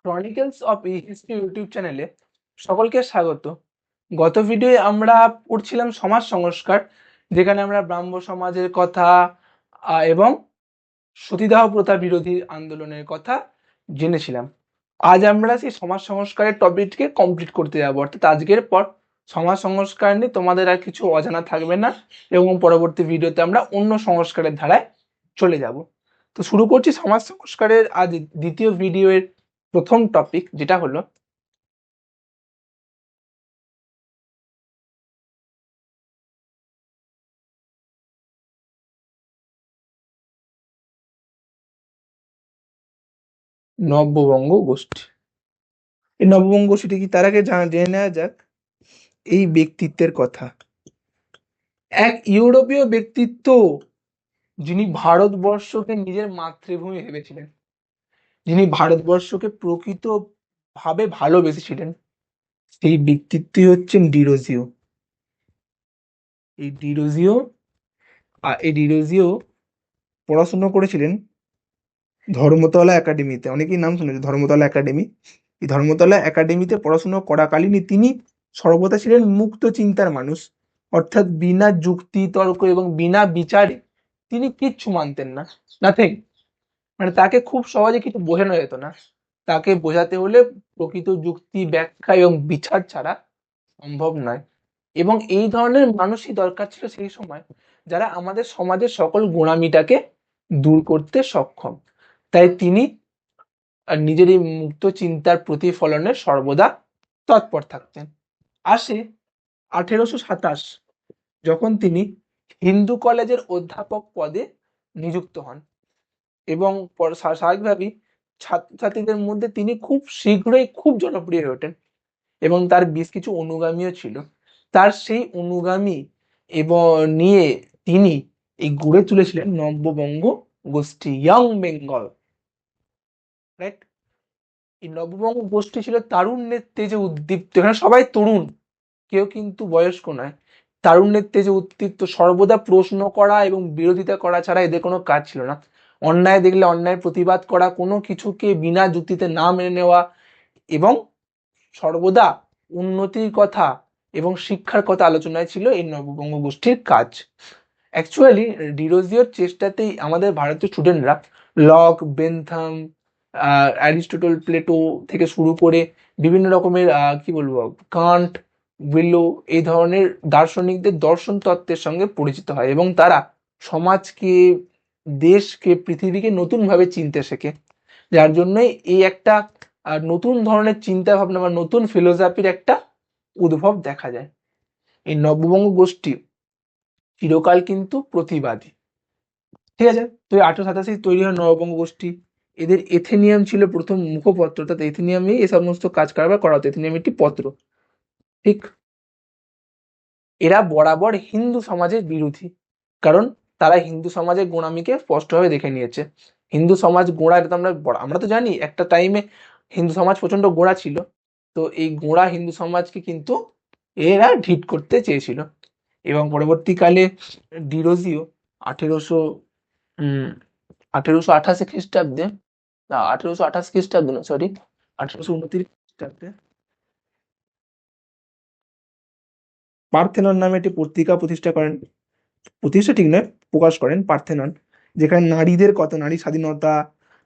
Chronicles of E history YouTube চ্যানেলে সকলকে স্বাগত। গত ভিডিওয়ে আমরা পড়ছিলাম সমাজ সংস্কার, যেখানে আমরা ব্রাহ্ম সমাজের কথা এবং সতীদাহ প্রথা বিরোধী আন্দোলনের কথা জেনেছিলাম। আজ আমরা সেই সমাজ সংস্কারের টপিককে কমপ্লিট করতে যাবো, অর্থাৎ আজকের পর সমাজ সংস্কার নিয়ে তোমাদের আর কিছু অজানা থাকবে না এবং পরবর্তী ভিডিওতে আমরা অন্য সংস্কারের ধারায় চলে যাব। তো শুরু করছি সমাজ সংস্কারের আজ দ্বিতীয় ভিডিওর প্রথম টপিক, যেটা হলো নব্যবঙ্গ গোষ্ঠী। এই নববঙ্গ গোষ্ঠীটি কি, তার আগে জেনে নেওয়া যাক এই ব্যক্তিত্বের কথা। এক ইউরোপীয় ব্যক্তিত্ব, যিনি ভারতবর্ষকে নিজের মাতৃভূমি ভেবেছিলেন, যিনি ভারতবর্ষকে প্রকৃত ভাবে ভালোবেসেছিলেন, সেই ব্যক্তিত্বই হচ্ছেন ডিরোজিও। এই ডিরোজিও পড়াশোনা করেছিলেন ধর্মতলা একাডেমিতে। অনেকেই নাম শুনেছে ধর্মতলা একাডেমি। এই ধর্মতলা একাডেমিতে পড়াশোনা করাকালীনই তিনি সর্বদা ছিলেন মুক্ত চিন্তার মানুষ, অর্থাৎ বিনা যুক্তি তর্ক এবং বিনা বিচারে তিনি কিচ্ছু মানতেন না, নাথিং। মানে তাকে খুব সহজে কিছু বোঝানো যেত না, তাকে বোঝাতে হলে প্রকৃত যুক্তি ব্যাখ্যা এবং বিচার ছাড়া সম্ভব নয়। এবং এই ধরনের মানুষই দরকার ছিল সেই সময়, যারা আমাদের সমাজের সকল গোঁড়ামিটাকে দূর করতে সক্ষম। তাই তিনি নিজের এই মুক্ত চিন্তার প্রতিফলনের সর্বদা তৎপর থাকতেন। আসে 1827, যখন তিনি হিন্দু কলেজের অধ্যাপক পদে নিযুক্ত হন এবং স্বাভাবিকভাবেই ছাত্রছাত্রীদের মধ্যে তিনি খুব শীঘ্রই খুব জনপ্রিয় হয়ে ওঠেন এবং তার বেশ কিছু অনুগামীও ছিল। তার সেই অনুগামী এবং নিয়ে তিনি এই গড়ে তুলেছিলেন নব্যবঙ্গ গোষ্ঠী, ইয়ং বেঙ্গল, রাইট। এই নববঙ্গ গোষ্ঠী ছিল তারুণ্যের তেজে উদ্দীপ্ত। এখানে সবাই তরুণ, কেউ কিন্তু বয়স্ক নয়। তারুণ্যের তেজে উদ্দীপ্ত, সর্বদা প্রশ্ন করা এবং বিরোধিতা করা ছাড়া এদের কোনো কাজ ছিল না। অন্যায় দেখলে অন্যায় প্রতিবাদ করা, কোনো কিছুকে বিনা যুক্তিতে না মেনে নেওয়া এবং সর্বদা উন্নতির কথা এবং শিক্ষার কথা আলোচনায় ছিল এই নববঙ্গ গোষ্ঠীর কাজ। অ্যাকচুয়ালি ডিরোজিওর চেষ্টাতেই আমাদের ভারতীয় স্টুডেন্টরা লক, বেন্থাম, অ্যারিস্টটল, প্লেটো থেকে শুরু করে বিভিন্ন রকমের কি বলবো, কান্ট, উইলো, এই ধরনের দার্শনিকদের দর্শন তত্ত্বের সঙ্গে পরিচিত হয় এবং তারা সমাজকে, দেশকে, পৃথিবীকে নতুন ভাবে চিনতে শেখে। যার জন্যই এই একটা নতুন ধরনের চিন্তা ভাবনা বা নতুন ফিলোসফির একটা উদ্ভব দেখা যায়। এই নববঙ্গ গোষ্ঠী চিরকাল কিন্তু প্রতিবাদী, ঠিক আছে। তো 1887 তৈরি হয় নববঙ্গ গোষ্ঠী। এদের এথেনিয়াম ছিল প্রথম মুখপত্র, অর্থাৎ এথেনিয়ামে এই সমস্ত কাজ কারবার করা হতো। এথেনিয়াম একটি পত্র, ঠিক। এরা বরাবর হিন্দু সমাজের বিরোধী, কারণ তারা হিন্দু সমাজের গোঁড়ামিকে স্পষ্টভাবে দেখে নিয়েছে। হিন্দু সমাজ গোঁড়া, এটা তো আমরা তো জানি একটা টাইমে হিন্দু সমাজ প্রচন্ড গোঁড়া ছিল। তো এই গোঁড়া হিন্দু সমাজকে কিন্তু এরা ঢিট করতে চেয়েছিল এবং পরবর্তীকালে ডিরোজিও 1800 1888 খ্রিস্টাব্দে, না 1828 খ্রিস্টাব্দে, না সরি, 1829 খ্রিস্টাব্দে পার্থেনন নামে একটি পত্রিকা প্রতিষ্ঠা করেন। প্রতিষ্ঠা ঠিক নয়, প্রকাশ করেন পার্থেনন, যেখানে নারীদের কথা, নারী স্বাধীনতা,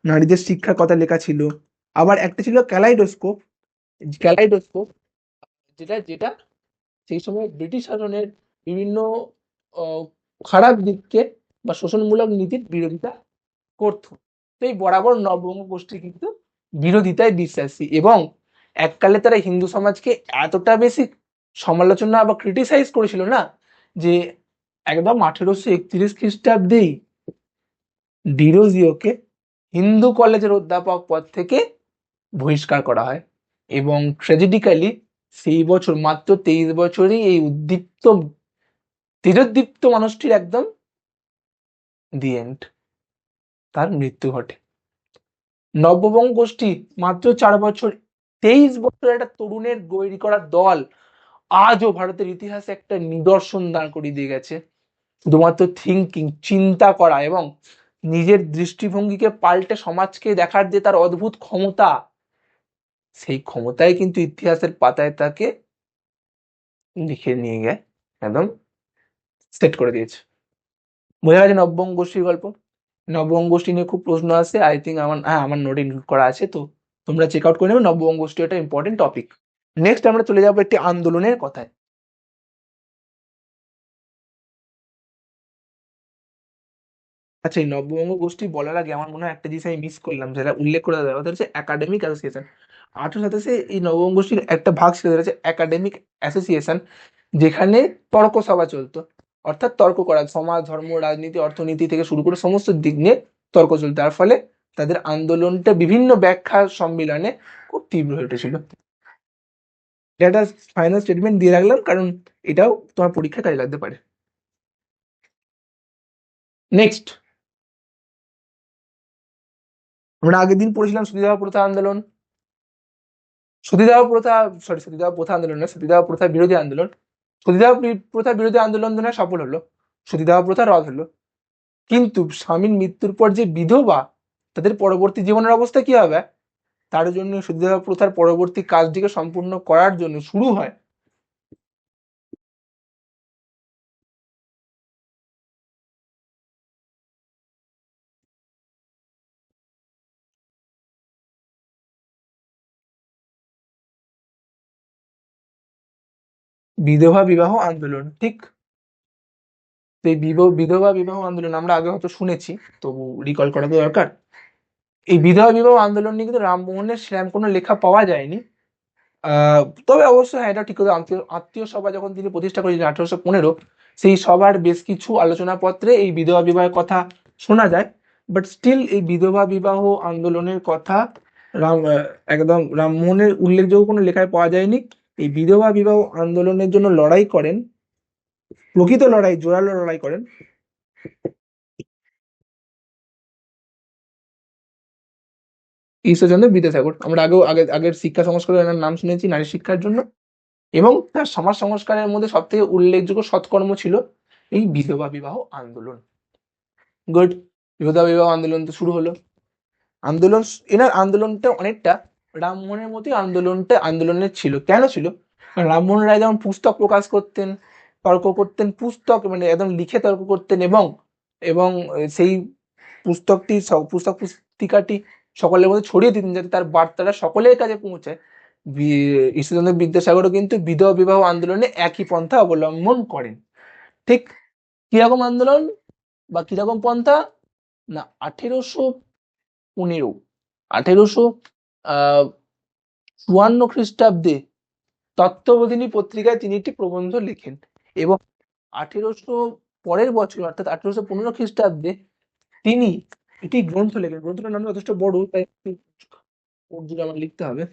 নারীদের শিক্ষার কথা লেখা ছিল। আবার একটা ছিল ক্যালাইডোস্কোপ। ক্যালাইডোস্কোপ যেটা যেটা সেই সময় ব্রিটিশ শাসনের বিভিন্ন খারাপ দিককে বা শোষণমূলক নীতির বিরোধিতা করতো। তো এই বরাবর নববঙ্গ গোষ্ঠী কিন্তু বিরোধিতায় বিশ্বাসী এবং এককালে তারা হিন্দু সমাজকে এতটা বেশি সমালোচনা বা ক্রিটিসাইজ করেছিল না, যে একদম 1831 খ্রিস্টাব্দেই ডিরোজিওকে হিন্দু কলেজের অধ্যাপক পদ থেকে বহিষ্কার করা হয় এবং ট্র্যাজেডিক্যালি সেই বছর, মাত্র 23 বছরই এই তেজোদ্দীপ্ত মানুষটির একদম দি এন্ড, তার মৃত্যু ঘটে। নববঙ্গ গোষ্ঠী মাত্র 4 বছর, 23 বছর একটা তরুণের তৈরি করা দল আজও ভারতের ইতিহাসে একটা নিদর্শন দাঁড় করিয়ে দিয়ে গেছে। শুধুমাত্র থিঙ্কিং, চিন্তা করা এবং নিজের দৃষ্টিভঙ্গিকে পাল্টে সমাজকে দেখার যে তার অদ্ভুত ক্ষমতা, সেই ক্ষমতায় কিন্তু ইতিহাসের পাতায় তাকে লিখে নিয়ে গিয়ে একদম সেট করে দিয়েছে। বোঝা গেছে নববঙ্গ গোষ্ঠীর গল্প। নববঙ্গ গোষ্ঠী নিয়ে খুব প্রশ্ন আছে, আই থিঙ্ক আমার নোটে ইনক্লুড করা আছে, তো তোমরা চেক আউট করে নেবে। নববঙ্গ গোষ্ঠী একটা ইম্পর্টেন্ট টপিক। নেক্সট আমরা চলে যাবো একটি আন্দোলনের কথায়। আচ্ছা, এই নববঙ্গ গোষ্ঠী বলার আগে আমার মনে হয় একটা জিনিস আমি মিস করলাম, যেটা উল্লেখ করে দেওয়া ওটা হচ্ছে একাডেমিক অ্যাসোসিয়েশন। 1827 এই নববঙ্গ গোষ্ঠীর একটা ভাগ ছিল, যেটা হচ্ছে একাডেমিক অ্যাসোসিয়েশন, যেখানে তর্ক সভা চলতো। অর্থাৎ তর্ক করা, সমাজ, ধর্ম, রাজনীতি, অর্থনীতি থেকে শুরু করে সমস্ত দিক নিয়ে তর্ক চলতো। তার ফলে তাদের আন্দোলনটা বিভিন্ন ব্যাখ্যা সম্মিলনে খুব তীব্র হয়ে উঠেছিল। এটা একটা ফাইনাল স্টেটমেন্ট দিয়ে রাখলাম, কারণ এটাও তোমার পরীক্ষায় কাজে লাগতে পারে। নেক্সট, আমরা আগের দিন পড়েছিলাম সতীদাহ প্রথা আন্দোলন। সতীদাহ প্রথা, সতীদাহ প্রথা আন্দোলন না, সতীদাহ প্রথা বিরোধী আন্দোলন। সতীদাহ প্রথা বিরোধী আন্দোলন না সফল হলো, সতীদাহ প্রথা রদ হলো। কিন্তু স্বামীর মৃত্যুর পর যে বিধবা, তাদের পরবর্তী জীবনের অবস্থা কি হবে, তার জন্য সতীদাহ প্রথার পরবর্তী কাজটিকে সম্পূর্ণ করার জন্য শুরু হয় বিধবা বিবাহ আন্দোলন। ঠিক, তো এই বিধবা বিবাহ আন্দোলন আমরা আগে হয়তো শুনেছি, তবু রিকল করা তো দরকার। এই বিধবা বিবাহ আন্দোলন নিয়ে কিন্তু রামমোহনের সেরকম কোনো লেখা পাওয়া যায়নি। তবে অবশ্যই হ্যাঁ, এটা ঠিক কথা, আত্মীয় সভা যখন তিনি প্রতিষ্ঠা করেছিলেন 1815, সেই সভার বেশ কিছু আলোচনাপত্রে এই বিধবা বিবাহের কথা শোনা যায়। বাট স্টিল এই বিধবা বিবাহ আন্দোলনের কথা একদম রামমোহনের উল্লেখযোগ্য কোনো লেখায় পাওয়া যায়নি। এই বিধবা বিবাহ আন্দোলনের জন্য লড়াই করেন, প্রকৃত লড়াই, জোরালো লড়াই করেন ঈশ্বরচন্দ্র বিদ্যাসাগর। আমরা আগের শিক্ষা সংস্কারে এনার নাম শুনেছি নারী শিক্ষার জন্য, এবং তার সমাজ সংস্কারের মধ্যে সব থেকে উল্লেখযোগ্য সৎকর্ম ছিল এই বিধবা বিবাহ আন্দোলন। গুড। বিধবা বিবাহ আন্দোলন তো শুরু হলো। আন্দোলন, এনার আন্দোলনটা অনেকটা রামমোহনের মতোই আন্দোলনের ছিল। কেন ছিল? কারণ রামমোহন রায় যেমন পুস্তক প্রকাশ করতেন, তর্ক করতেন, পুস্তক মানে একদম লিখে তর্ক করতেন, এবং এবং সেই পুস্তক পুস্তিকাটি সকলের মধ্যে ছড়িয়ে দিতেন, যাতে তার বার্তাটা সকলের কাছে পৌঁছায়। ঈশ্বরচন্দ্র বিদ্যাসাগরও কিন্তু বিধবা বিবাহ আন্দোলনে একই পন্থা অবলম্বন করেন। ঠিক কিরকম আন্দোলন বা কিরকম পন্থা? না, 1815, 1854 খ্রিস্টাব্দে তত্ত্ববোধিনী পত্রিকায় তিনি একটি প্রবন্ধ লেখেন, এবং 1800 পরের বছর অর্থাৎ 1815 খ্রিস্টাব্দে তিনি একটি গ্রন্থ লেখেন। গ্রন্থটার নাম যথেষ্ট বড়, তাই একটু ওর জন্য আমার লিখতে হবে।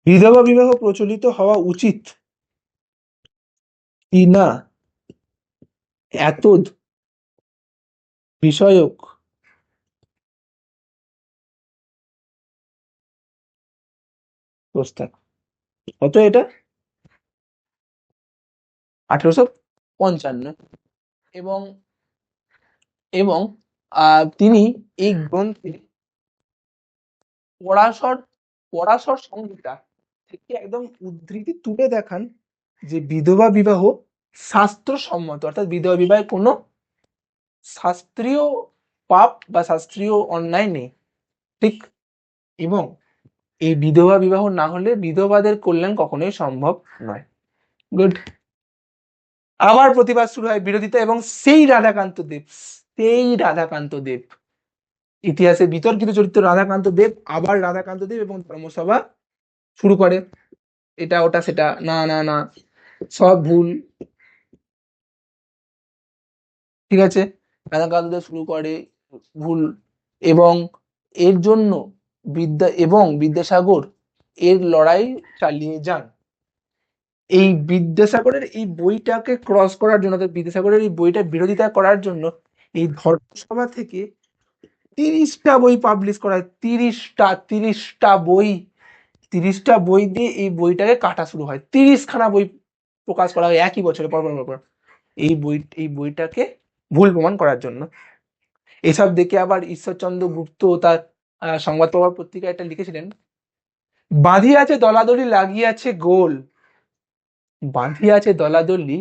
বিধবা বিবাহ প্রচলিত হওয়া উচিত কি না এতদ বিষয়ক প্রস্তাব। কত এটা? 1855। এবং এবং তিনি এই গ্রন্থে পরাশর পরাশর সংহিতা থেকে একদম উদ্ধৃতি তুলে দেখান যে বিধবা বিবাহ শাস্ত্রসম্মত, অর্থাৎ বিধবা বিবাহে কোনো শাস্ত্রীয় পাপ বা শাস্ত্রীয় অন্যায় নেই। ঠিক, এবং এই বিধবা বিবাহ না হলে বিধবাদের কল্যাণ কখনোই সম্ভব নয়। গুড। আবার প্রতিবাদ শুরু হয়, বিরোধিতা, এবং সেই রাধাকান্ত দেব ইতিহাসে বিতর্কিত চরিত্র রাধাকান্ত দেব, আবার রাধাকান্ত দেব এবং ধর্মসভা শুরু করে। এটা ওটা সেটা, না না না, সব ভুল। ঠিক আছে, রাধাকান্ত দেব শুরু করে, ভুল। এবং এর জন্য বিদ্যাসাগর এর লড়াই চালিয়ে যান। এই বিদ্যাসাগরের এই বইটাকে ক্রস করার জন্য, অর্থাৎ বিদ্যাসাগরের এই বইটা বিরোধিতা করার জন্য এই ধর্মসভা থেকে 30টা বই পাবলিশ করা হয়। 30টা বই, 30টা বই দিয়ে এই বইটাকে কাটা শুরু হয়, 30খানা বই প্রকাশ করা হয় একই বছরে পর পর পর পর এই বইটাকে ভুল প্রমাণ করার জন্য। এসব দেখে আবার ঈশ্বরচন্দ্র গুপ্ত তার সংবাদ প্রভাব পত্রিকায় একটা লিখেছিলেন, বাঁধিয়াছে দলাদলি লাগিয়াছে গোল, বাঁধিয়াছে দলাদলি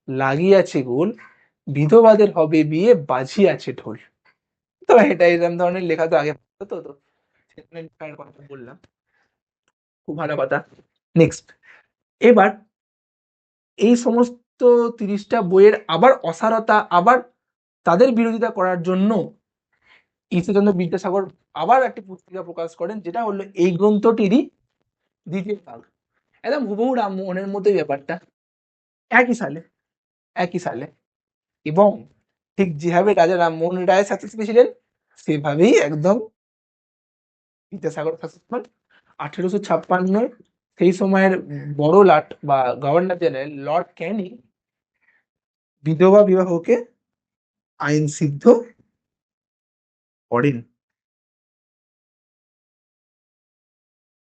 লাগিয়াছে গোল, বিধবাদের হবে বিয়ে বাজিয়াছে ঢোল। তো এটা এরকম ধরনের লেখা তো আগে হতো, তো সেখানে কথা বললাম, খুব ভালো কথা। নেক্সট, এবার এই সমস্ত 30টা বইয়ের আবার অসারতা, আবার তাদের বিরোধিতা করার জন্য ঈশ্বরচন্দ্র বিদ্যাসাগর আবার একটি পুস্তিকা প্রকাশ করেন, যেটা হলো এই গ্রন্থটিরই দ্বিতীয় ভাগ। একদম হুবহু রামমোহনের মতোই ব্যাপারটা, একই সালে, একই সালে। এবং ঠিক যেভাবে রাজা রামমোহন রায় সাকসেস পেয়েছিলেন, সেভাবেই একদম বিদ্যাসাগর সাকসেস পান। 1856 সেই সময়ের বড় লাট বা গভর্নর জেনারেল লর্ড ক্যানিং বিধবা বিবাহকে আইন সিদ্ধ করেন।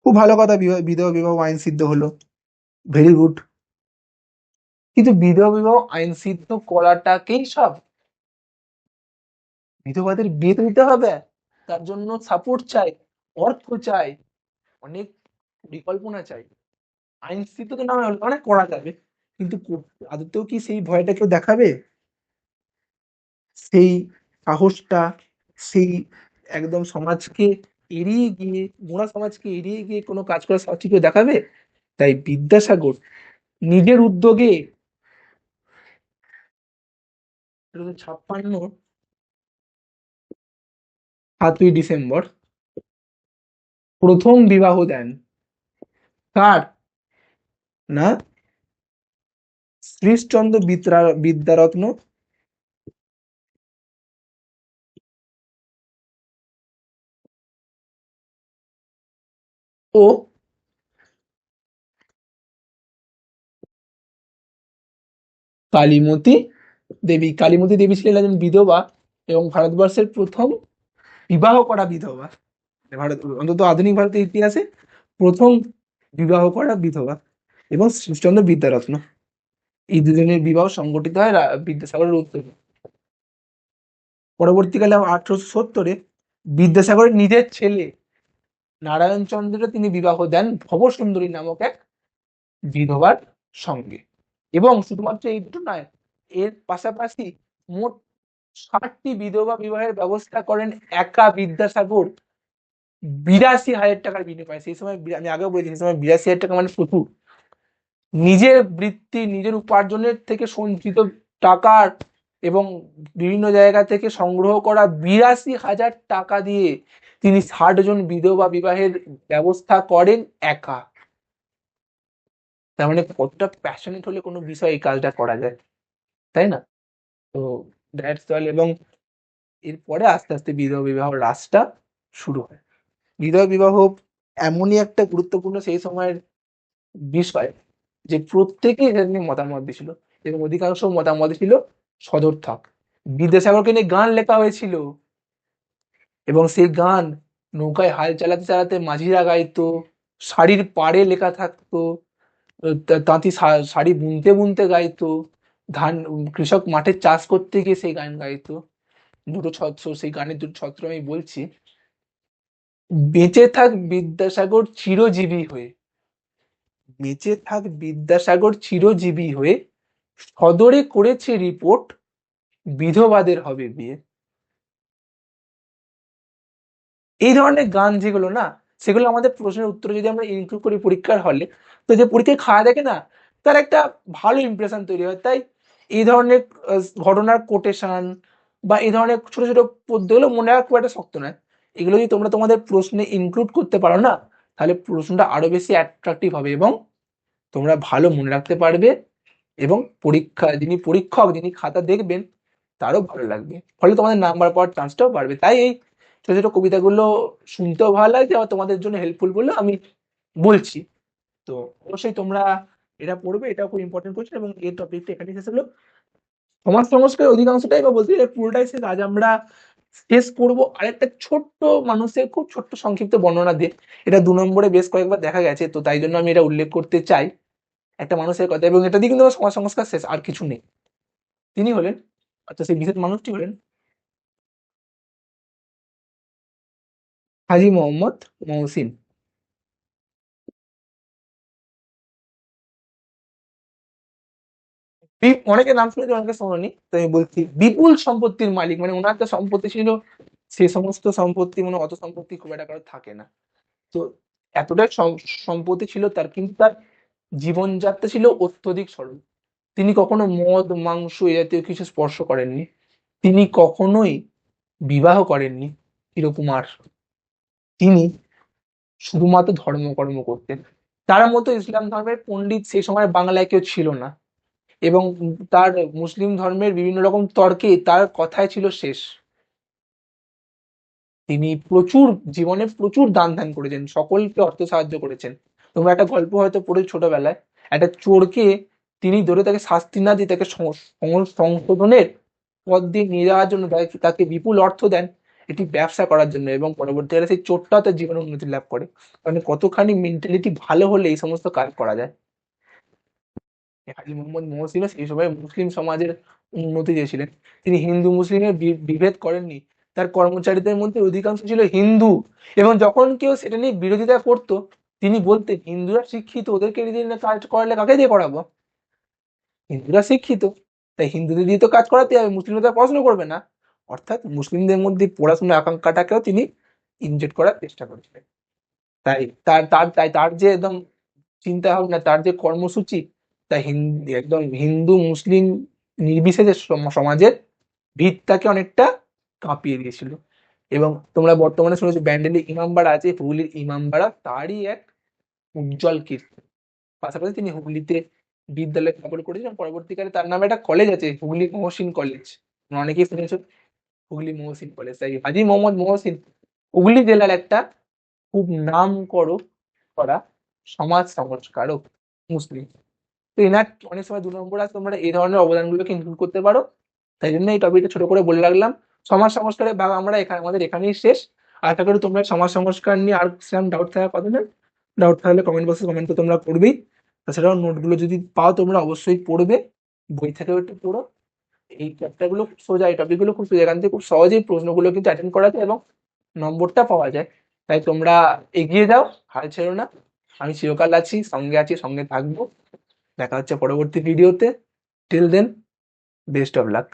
খুব ভালো কথা, বিধবা বিবাহ আইন সিদ্ধ হলো, ভেরি গুড। কিন্তু বিধবা বিবাহ আইন সিদ্ধ করাটাকেই সব, বিধবাদের বিয়ে তো দিতে হবে, তার জন্য সাপোর্ট চাই, অর্থ চাই, অনেক পরিকল্পনা চাই। আইন সিদ্ধ তো না হয় অনেক করা যাবে, কিন্তু আদতেও কি সেই ভয়টা কেউ দেখাবে? সেই সাহসটা, সেই একদম সমাজকে এড়িয়ে গিয়ে, মোড়া সমাজকে এড়িয়ে গিয়ে কোনো কাজ করার সাহস কি কেউ দেখাবে? তাই বিদ্যাসাগর নিজের উদ্যোগে 1856 7ই ডিসেম্বর প্রথম বিবাহ দেন। কার? না, শ্রীশচন্দ্র বিদ্যারত্ন ও কালীমতী দেবী। কালীমতী দেবী ছিলেন একজন বিধবা এবং ভারতবর্ষের প্রথম বিবাহ করা বিধবা, ভারত অন্তত আধুনিক ভারতের ইতিহাসে প্রথম বিবাহ করা বিধবা, এবং শ্রীশচন্দ্র বিদ্যারত্ন, এই দুজনের বিবাহ সংগঠিত হয় বিদ্যাসাগরের উদ্যোগে। পরবর্তীকালে 1870 বিদ্যাসাগরের নিজের ছেলে নারায়ণচন্দ্র তিনি বিবাহ দেন ভবসুন্দরী নামক এক বিধবার সঙ্গে। এবং শুধুমাত্র এই দুটো নয়, এর পাশাপাশি মোট 60টি বিধবা বিবাহের ব্যবস্থা করেন একা বিদ্যাসাগর 82,000 টাকার বিনিময়ে। সেই সময় আমি আগেও বলেছি, সেই সময় 82,000 টাকা মানে প্রচুর। নিজের বৃত্তি, নিজের উপার্জনের থেকে সঞ্চিত টাকার এবং বিভিন্ন জায়গা থেকে সংগ্রহ করা 82,000 টাকা দিয়ে তিনি 60 জন বিধবা বিবাহের ব্যবস্থা করেন একা। তার মানে কতটা প্যাশনেট হলে কোনো বিষয় এই কাজটা করা যায়, তাই না? তো দ্যাটস অল। এবং এরপরে আস্তে আস্তে বিধবা বিবাহ রাসটা শুরু হয়। বিধবা বিবাহ এমনই একটা গুরুত্বপূর্ণ সেই সময়ের বিষয় যে প্রত্যেকেই এটা নিয়ে মতামত দিছিল, এবং অধিকাংশ মতামত ছিল সদর্থক। বিদ্যাসাগরকে নিয়ে গান লেখা হয়েছিল, এবং সেই গান নৌকায় হাল চালাতে চালাতে মাঝিরা গাইতো, শাড়ির পাড়ে লেখা থাকতো, তাঁতি শাড়ি বুনতে বুনতে গাইতো, কৃষক মাঠে চাষ করতে গিয়ে সেই গান গাইতো। দুটো ছত্র, সেই গানের দুটো ছত্র আমি বলছি, বেঁচে থাক বিদ্যাসাগর চিরজীবী হয়ে, বেঁচে থাক বিদ্যাসাগর চিরজীবী হয়ে, সদরে করেছে রিপোর্ট, বিধবাদের হবে বিয়ে। এই ধরনের গান যেগুলো না, সেগুলো আমাদের প্রশ্নের উত্তরে যদি আমরা ইনক্লুড করি পরীক্ষার হলে, তো যে পরীক্ষায় খাওয়া দেখে না, তার একটা ভালো ইমপ্রেশন তৈরি হয়। তাই এই ধরনের ঘটনার কোটেশন বা এই ধরনের ছোট ছোট পদ্যগুলো মনে রাখা খুব একটা শক্ত নয়। এগুলো যদি তোমরা তোমাদের প্রশ্নে ইনক্লুড করতে পারো না, তাহলে প্রশ্নটা আরো বেশি অ্যাট্রাকটিভ হবে এবং তোমরা ভালো মনে রাখতে পারবে, এবং পরীক্ষক যিনি খাতা দেখবেন তারও ভালো লাগবে, ফলে তোমাদের নাম্বার পাওয়ার চান্সটাও বাড়বে। তাই এই ছোট ছোট কবিতাগুলো শুনতেও ভালো লাগছে, আবার তোমাদের জন্য হেল্পফুল বলে আমি বলছি। তো অবশ্যই তোমরা এটা পড়বে, এটা খুব ইম্পর্টেন্ট কোয়েশ্চেন। এবং এই টপিকটা এখানে শেষ হলো। সমাজ সংস্কারের অধিকাংশটাই বা বলতে গেলে পুরোটাই শেষ। আজ আমরা শেষ করব আরেকটা ছোট্ট মানুষের খুব ছোট্ট সংক্ষিপ্ত বর্ণনা দিয়ে। এটা ২ নম্বরে বেশ কয়েকবার দেখা গেছে, তো তাই জন্য আমি এটা উল্লেখ করতে চাই। একটা মানুষের কথা, এবং এটা দিয়ে কিন্তু আমার সমাজ সংস্কার শেষ, আর কিছু নেই। তিনি হলেন, অর্থাৎ সেই বিশেষ মানুষটি হলেন হাজী মোহাম্মদ মহসিন। অনেকে নাম শুনেছে, অনেকে শোনেনি, তো আমি বলছি বিপুল সম্পত্তির মালিক, মানে ওনার তো সম্পত্তি ছিল, সে সমস্ত সম্পত্তি, মানে অত সম্পত্তি খুব একটা কারো থাকে না। তো এতটাই সম্পত্তি ছিল তার, কিন্তু তার জীবনযাত্রা ছিল অত্যধিক সরল। তিনি কখনো মদ মাংস এ জাতীয় কিছু স্পর্শ করেননি। তিনি কখনোই বিবাহ করেননি চিরকুমার। তিনি শুধুমাত্র ধর্মকর্ম করতেন। তার মতো ইসলাম ধর্মের পণ্ডিত সেই সময় বাংলায় কেউ ছিল না, এবং তার মুসলিম ধর্মের বিভিন্ন রকম তর্কে তার কথাই ছিল শেষ। তিনি প্রচুর জীবনে প্রচুর দান ধ্যান করেছেন, সকলকে অর্থ সাহায্য করেছেন। তোমরা একটা গল্প হয়তো পড়ে ছোটবেলায়, একটা চোরকে তিনি ধরে তাকে শাস্তি না দিয়ে তাকে সংশোধনের পথ দিয়ে নিয়ে যাওয়ার জন্য তাকে বিপুল অর্থ দেন, এটি ব্যবসা করার জন্য, এবং পরবর্তীকালে সেই চোরটাও তার জীবনে উন্নতি লাভ করে। মানে কতখানি মেন্টালিটি ভালো হলে এই সমস্ত কাজ করা যায়। হাজী মোহাম্মদ মহসিনও সেই সময় মুসলিম সমাজের উন্নতি চেয়েছিলেন। তিনি হিন্দু মুসলিমের বিভেদ করেননি। তার কর্মচারীদের মধ্যে অধিকাংশ ছিল হিন্দু, এবং যখন কেউ সেটা নিয়ে বিরোধিতা করতো, তিনি বলতেন হিন্দুরা শিক্ষিত, ওদেরকে দিয়ে না কাজ করালে কাকে দিয়ে করাবো? হিন্দুরা শিক্ষিত, তাই হিন্দুদের দিয়ে তো কাজ করাতে হবে, মুসলিমরা তো আর পড়াশোনা করবে না। অর্থাৎ মুসলিমদের মধ্যে পড়াশোনার আকাঙ্ক্ষাটাকেও তিনি ইনজেক্ট করার চেষ্টা করেছিলেন। তাই তার যে একদম চিন্তা ভাবনা, তার যে কর্মসূচি, তা একদম হিন্দু মুসলিম নির্বিশেষে সমাজের ভিতটাকে অনেকটা কাঁপিয়ে দিয়েছিল। এবং তোমরা বর্তমানে শুনেছো ব্যান্ডেলে ইমামবাড়া আছে, হুগলির ইমামবাড়া তারই এক উজ্জ্বল কীর্তি। পাশাপাশি তিনি হুগলিতে বিদ্যালয় স্থাপন করেছিলেন, পরবর্তীকালে তার নামে একটা কলেজ আছে, হুগলি মহসিন কলেজ। তোমরা অনেকেই শুনেছো হুগলি মহসিন কলেজ। তাই হাজী মোহাম্মদ মহসিন হুগলি জেলার একটা খুব নাম করা সমাজ সংস্কারক মুসলিম। তো এনার অনেক সময় ২ নম্বর আসে, তোমরা এই ধরনের অবদানগুলোকে ইনক্লুড করতে পারো। তাই জন্য এই টপিকটা ছোট করে বলে রাখলাম। সমাজ সংস্কারের ভাগ আমরা এখানে, আমাদের এখানেই শেষ। আশা করি তোমরা সমাজ সংস্কার নিয়ে আর সেরকম ডাউট থাকার কথা না, ডাউট থাকলে কমেন্ট বক্সে কমেন্ট তো তোমরা করবেই। তাছাড়াও নোটগুলো যদি পাও তোমরা অবশ্যই পড়বে, বই থেকেও একটু পড়ো। এই চ্যাপ্টারগুলো খুব সোজা, এই টপিকগুলো খুব সোজা, এখান থেকে খুব সহজেই প্রশ্নগুলো কিন্তু অ্যাটেন্ড করা যায় এবং নম্বরটা পাওয়া যায়। তাই তোমরা এগিয়ে যাও, হাল ছেড়ো না। আমি চিরকাল আছি, সঙ্গে থাকবো। দেখা হচ্ছে পরবর্তী ভিডিওতে। Till then, best of lakh.